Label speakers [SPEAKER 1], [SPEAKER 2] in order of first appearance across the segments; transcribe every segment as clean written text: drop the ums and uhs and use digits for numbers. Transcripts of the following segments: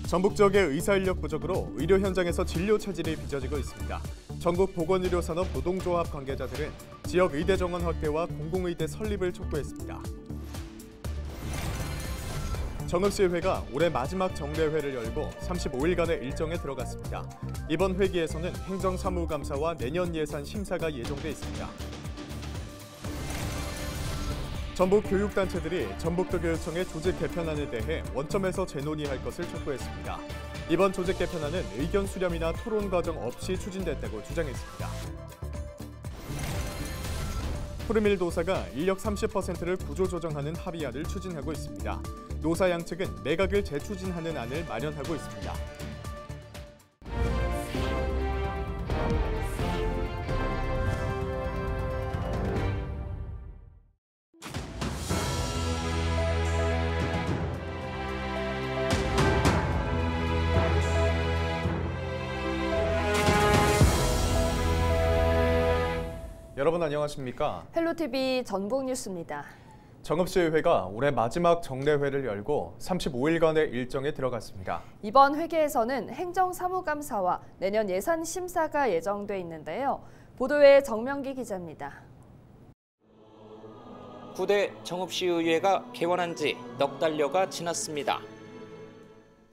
[SPEAKER 1] 전북 지역의 의사 인력 부족으로 의료 현장에서 진료 차질이 빚어지고 있습니다. 전국 보건의료산업 노동조합 관계자들은 지역 의대 정원 확대와 공공의대 설립을 촉구했습니다. 정읍시의회가 올해 마지막 정례회를 열고 35일간의 일정에 들어갔습니다. 이번 회기에서는 행정사무감사와 내년 예산 심사가 예정돼 있습니다. 전북 교육단체들이 전북도 교육청의 조직 개편안에 대해 원점에서 재논의할 것을 촉구했습니다. 이번 조직 개편안은 의견 수렴이나 토론 과정 없이 추진됐다고 주장했습니다. 푸르밀 도사가 인력 30%를 구조조정하는 합의안을 추진하고 있습니다. 노사 양측은 매각을 재추진하는 안을 마련하고 있습니다. 여러분 안녕하십니까?
[SPEAKER 2] 헬로TV 전북뉴스입니다.
[SPEAKER 1] 정읍시의회가 올해 마지막 정례회를 열고 35일간의 일정에 들어갔습니다.
[SPEAKER 2] 이번 회기에서는 행정사무감사와 내년 예산 심사가 예정돼 있는데요. 보도에 정명기 기자입니다.
[SPEAKER 3] 9대 정읍시의회가 개원한 지 넉 달여가 지났습니다.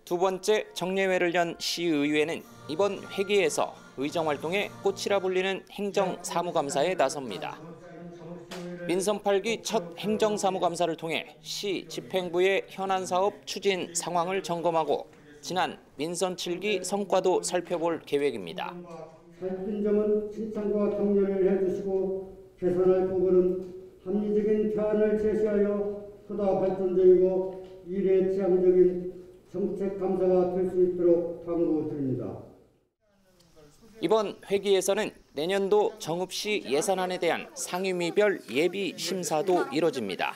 [SPEAKER 3] 두 번째 정례회를 연 시의회는 이번 회기에서 의정활동의 꽃이라 불리는 행정사무감사에 나섭니다. 민선 8기 첫 행정사무감사를 통해 시 집행부의 현안 사업 추진 상황을 점검하고 지난 민선 7기 성과도 살펴볼 계획입니다.
[SPEAKER 4] 살핀 점은 칭찬과 격려를 해주시고 개선할 부분은 합리적인 대안을 제시하여 보다 발전적이고 미래지향적인 정책 감사가 될 수 있도록 당부드립니다.
[SPEAKER 3] 이번 회기에서는 내년도 정읍시 예산안에 대한 상임위별 예비 심사도 이뤄집니다.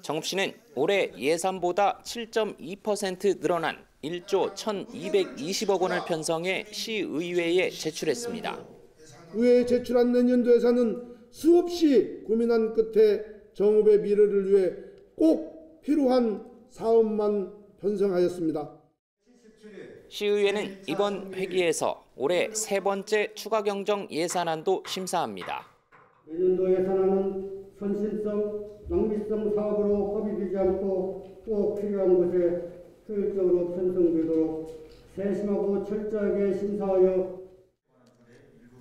[SPEAKER 3] 정읍시는 올해 예산보다 7.2% 늘어난 1조 1,220억 원을 편성해 시의회에 제출했습니다.
[SPEAKER 5] 의회에 제출한 내년도 예산은 수없이 고민한 끝에 정읍의 미래를 위해 꼭 필요한 사업만 편성하였습니다.
[SPEAKER 3] 시의회는 이번 회기에서 올해 세 번째 추가 경정 예산안도 심사합니다.
[SPEAKER 4] 내년도 예산안은 선신성, 낭비성 사업으로 허비되지 않고 꼭 필요한 곳에 효율적으로 편성되도록 세심하고 철저하게 심사하여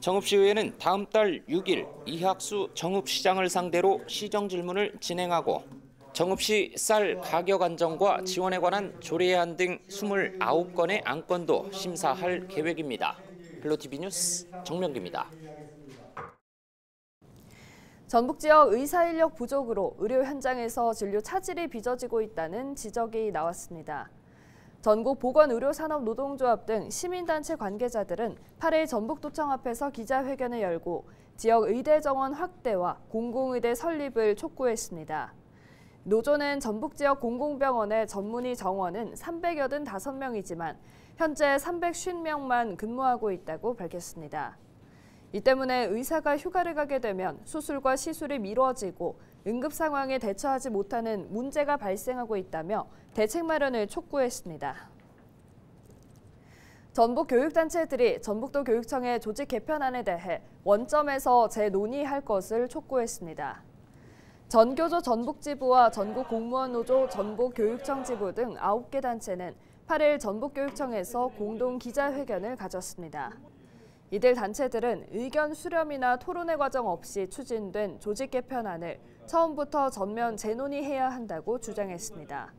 [SPEAKER 3] 정읍시의회는 다음 달 6일 이학수 정읍시장을 상대로 시정질문을 진행하고 정읍시 쌀 가격 안정과 지원에 관한 조례안 등 29건의 안건도 심사할 계획입니다. 헬로TV 뉴스 정명기입니다.
[SPEAKER 2] 전북 지역 의사 인력 부족으로 의료 현장에서 진료 차질이 빚어지고 있다는 지적이 나왔습니다. 전국 보건의료산업노동조합 등 시민단체 관계자들은 8일 전북도청 앞에서 기자회견을 열고 지역 의대 정원 확대와 공공의대 설립을 촉구했습니다. 노조는 전북 지역 공공병원의 전문의 정원은 385명이지만 현재 350명만 근무하고 있다고 밝혔습니다. 이 때문에 의사가 휴가를 가게 되면 수술과 시술이 미뤄지고 응급 상황에 대처하지 못하는 문제가 발생하고 있다며 대책 마련을 촉구했습니다. 전북 교육단체들이 전북도 교육청의 조직 개편안에 대해 원점에서 재논의할 것을 촉구했습니다. 전교조 전북지부와 전국공무원노조 전북교육청 지부 등 9개 단체는 8일 전북교육청에서 공동 기자회견을 가졌습니다. 이들 단체들은 의견 수렴이나 토론회 과정 없이 추진된 조직 개편안을 처음부터 전면 재논의해야 한다고 주장했습니다.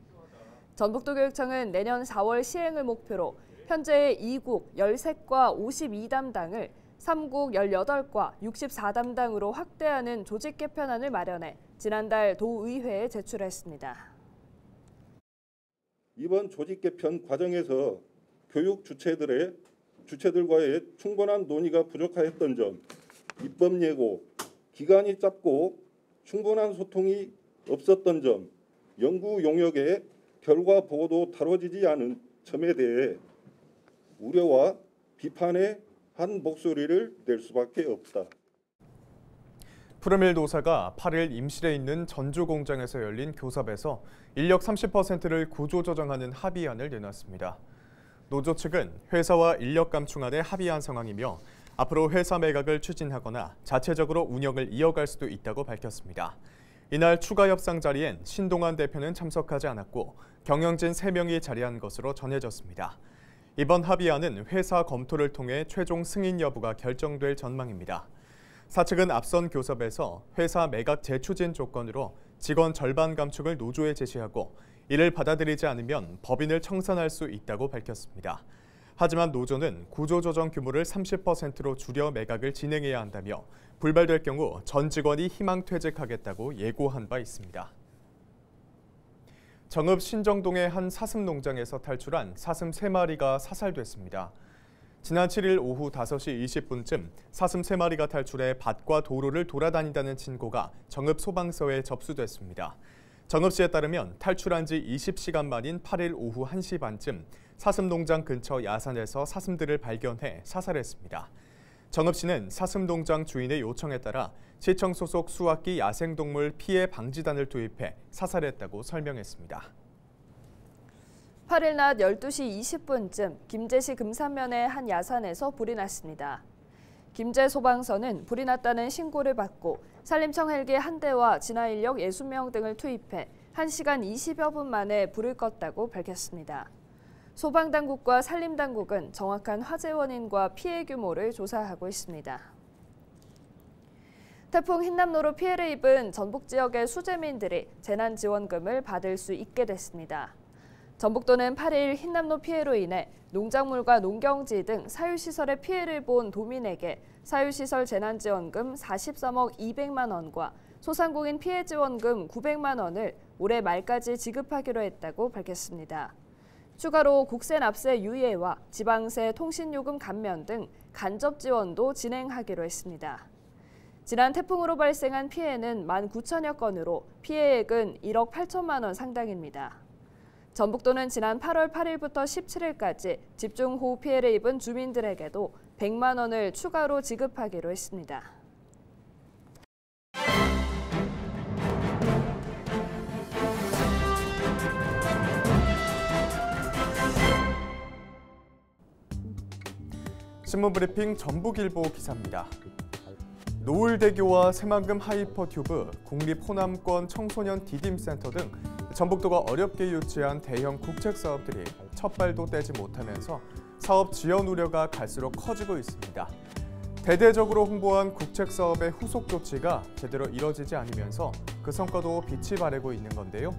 [SPEAKER 2] 전북도 교육청은 내년 4월 시행을 목표로 현재의 2국 13과 52담당을 3국 18과 64담당으로 확대하는 조직 개편안을 마련해 지난달 도의회에 제출했습니다.
[SPEAKER 6] 이번 조직 개편 과정에서 교육 주체들과의 충분한 논의가 부족하였던 점, 입법 예고, 기간이 짧고 충분한 소통이 없었던 점, 연구 용역의 결과 보고도 다뤄지지 않은 점에 대해 우려와 비판의 한 목소리를 낼 수밖에 없다.
[SPEAKER 1] 푸르밀 노사가 8일 임실에 있는 전주 공장에서 열린 교섭에서 인력 30%를 구조조정하는 합의안을 내놨습니다. 노조 측은 회사와 인력 감충안에 합의한 상황이며 앞으로 회사 매각을 추진하거나 자체적으로 운영을 이어갈 수도 있다고 밝혔습니다. 이날 추가 협상 자리엔 신동환 대표는 참석하지 않았고 경영진 3명이 자리한 것으로 전해졌습니다. 이번 합의안은 회사 검토를 통해 최종 승인 여부가 결정될 전망입니다. 사측은 앞선 교섭에서 회사 매각 재추진 조건으로 직원 절반 감축을 노조에 제시하고 이를 받아들이지 않으면 법인을 청산할 수 있다고 밝혔습니다. 하지만 노조는 구조조정 규모를 30%로 줄여 매각을 진행해야 한다며 불발될 경우 전 직원이 희망퇴직하겠다고 예고한 바 있습니다. 정읍 신정동의 한 사슴 농장에서 탈출한 사슴 3마리가 사살됐습니다. 지난 7일 오후 5시 20분쯤 사슴 3마리가 탈출해 밭과 도로를 돌아다닌다는 신고가 정읍 소방서에 접수됐습니다. 정읍시에 따르면 탈출한 지 20시간 만인 8일 오후 1시 반쯤 사슴 농장 근처 야산에서 사슴들을 발견해 사살했습니다. 정읍시는 사슴 농장 주인의 요청에 따라 시청 소속 수학기 야생동물 피해 방지단을 투입해 사살했다고 설명했습니다.
[SPEAKER 2] 8일 낮 12시 20분쯤 김제시 금산면의 한 야산에서 불이 났습니다. 김제 소방서는 불이 났다는 신고를 받고 산림청 헬기 1대와 진화 인력 60명 등을 투입해 1시간 20여 분 만에 불을 껐다고 밝혔습니다. 소방당국과 산림당국은 정확한 화재 원인과 피해 규모를 조사하고 있습니다. 태풍 흰남노로 피해를 입은 전북 지역의 수재민들이 재난지원금을 받을 수 있게 됐습니다. 전북도는 8일 흰남노 피해로 인해 농작물과 농경지 등 사유시설에 피해를 본 도민에게 사유시설 재난지원금 43억 200만 원과 소상공인 피해지원금 900만 원을 올해 말까지 지급하기로 했다고 밝혔습니다. 추가로 국세 납세 유예와 지방세 통신요금 감면 등 간접 지원도 진행하기로 했습니다. 지난 태풍으로 발생한 피해는 19,000여 건으로 피해액은 1억 8천만 원 상당입니다. 전북도는 지난 8월 8일부터 17일까지 집중호우 피해를 입은 주민들에게도 100만 원을 추가로 지급하기로 했습니다.
[SPEAKER 1] 신문브리핑 전북일보 기사입니다. 노을대교와 새만금 하이퍼튜브, 국립호남권 청소년 디딤센터 등 전북도가 어렵게 유치한 대형 국책사업들이 첫 발도 떼지 못하면서 사업 지연 우려가 갈수록 커지고 있습니다. 대대적으로 홍보한 국책사업의 후속 조치가 제대로 이뤄지지 않으면서 그 성과도 빛이 바래고 있는 건데요.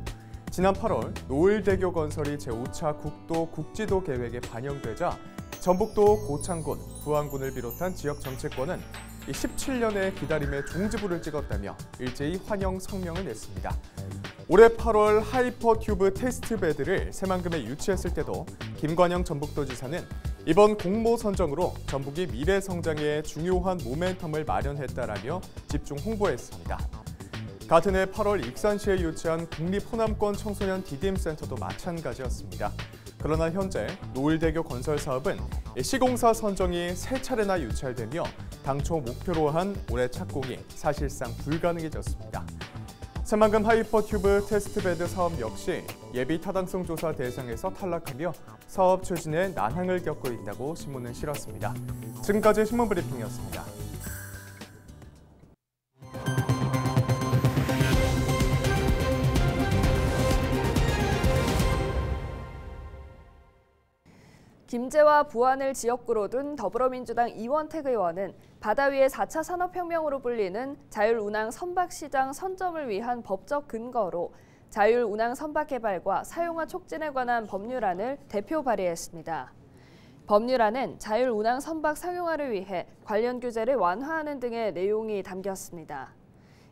[SPEAKER 1] 지난 8월 노을대교 건설이 제5차 국도 국지도 계획에 반영되자 전북도 고창군, 부안군을 비롯한 지역 정치권은 17년의 기다림에 종지부를 찍었다며 일제히 환영 성명을 냈습니다. 올해 8월 하이퍼튜브 테스트베드를 새만금에 유치했을 때도 김관영 전북도지사는 이번 공모 선정으로 전북이 미래 성장에 중요한 모멘텀을 마련했다라며 집중 홍보했습니다. 같은 해 8월 익산시에 유치한 국립호남권 청소년 디딤센터도 마찬가지였습니다. 그러나 현재 노을대교 건설 사업은 시공사 선정이 3차례나 유찰되며 당초 목표로 한 올해 착공이 사실상 불가능해졌습니다. 새만금 하이퍼튜브 테스트베드 사업 역시 예비 타당성 조사 대상에서 탈락하며 사업 추진에 난항을 겪고 있다고 신문은 실었습니다. 지금까지 신문브리핑이었습니다.
[SPEAKER 2] 김제와 부안을 지역구로 둔 더불어민주당 이원택 의원은 바다 위의 4차 산업혁명으로 불리는 자율운항 선박시장 선점을 위한 법적 근거로 자율운항 선박 개발과 사용화 촉진에 관한 법률안을 대표 발의했습니다. 법률안은 자율운항 선박 상용화를 위해 관련 규제를 완화하는 등의 내용이 담겼습니다.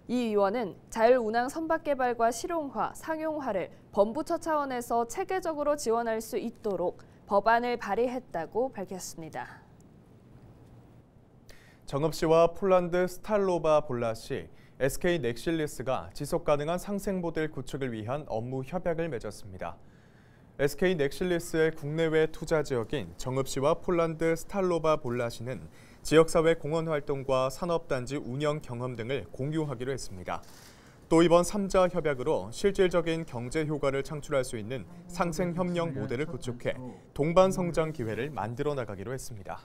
[SPEAKER 2] 이 의원은 자율운항 선박 개발과 실용화, 상용화를 범부처 차원에서 체계적으로 지원할 수 있도록 법안을 발의했다고 밝혔습니다.
[SPEAKER 1] 정읍시와 폴란드 스탈로바 볼라시, SK 넥실리스가 지속가능한 상생 모델 구축을 위한 업무 협약을 맺었습니다. SK 넥실리스의 국내외 투자 지역인 정읍시와 폴란드 스탈로바 볼라시는 지역사회 공헌 활동과 산업단지 운영 경험 등을 공유하기로 했습니다. 또 이번 3자 협약으로 실질적인 경제 효과를 창출할 수 있는 상생협력 모델을 구축해 동반 성장 기회를 만들어 나가기로 했습니다.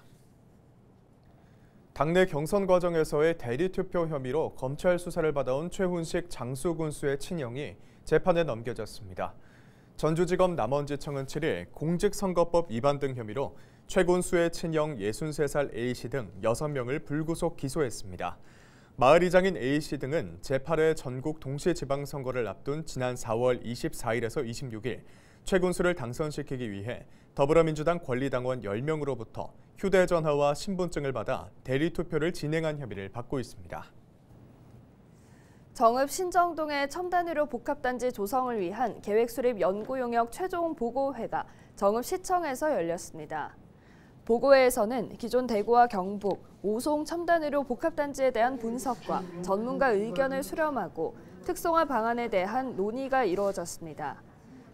[SPEAKER 1] 당내 경선 과정에서의 대리투표 혐의로 검찰 수사를 받아온 최훈식 장수군수의 친형이 재판에 넘겨졌습니다. 전주지검 남원지청은 7일 공직선거법 위반 등 혐의로 최 군수의 친형 63살 A씨 등 6명을 불구속 기소했습니다. 마을이장인 A씨 등은 제8회 전국 동시지방선거를 앞둔 지난 4월 24일에서 26일 최 군수를 당선시키기 위해 더불어민주당 권리당원 10명으로부터 휴대전화와 신분증을 받아 대리투표를 진행한 혐의를 받고 있습니다.
[SPEAKER 2] 정읍 신정동의 첨단의료 복합단지 조성을 위한 계획수립 연구용역 최종 보고회가 정읍시청에서 열렸습니다. 보고회에서는 기존 대구와 경북, 오송 첨단의료 복합단지에 대한 분석과 전문가 의견을 수렴하고 특성화 방안에 대한 논의가 이루어졌습니다.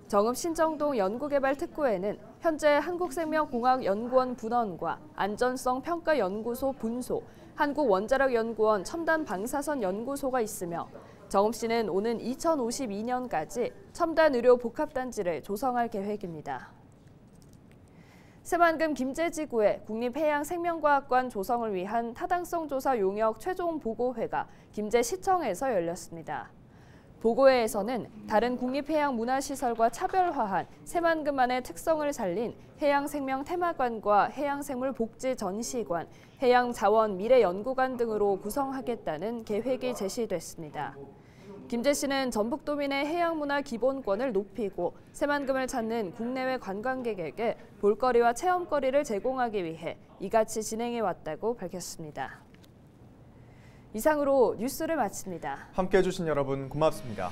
[SPEAKER 2] 정읍 신정동 연구개발특구에는 현재 한국생명공학연구원 분원과 안전성평가연구소 분소, 한국원자력연구원 첨단방사선연구소가 있으며 정읍시는 오는 2052년까지 첨단의료 복합단지를 조성할 계획입니다. 새만금 김제지구의 국립해양생명과학관 조성을 위한 타당성 조사 용역 최종 보고회가 김제시청에서 열렸습니다. 보고회에서는 다른 국립해양문화시설과 차별화한 새만금만의 특성을 살린 해양생명 테마관과 해양생물 복지 전시관, 해양자원 미래연구관 등으로 구성하겠다는 계획이 제시됐습니다. 김제시는 전북도민의 해양문화 기본권을 높이고 새만금을 찾는 국내외 관광객에게 볼거리와 체험거리를 제공하기 위해 이같이 진행해왔다고 밝혔습니다. 이상으로 뉴스를 마칩니다.
[SPEAKER 1] 함께해 주신 여러분 고맙습니다.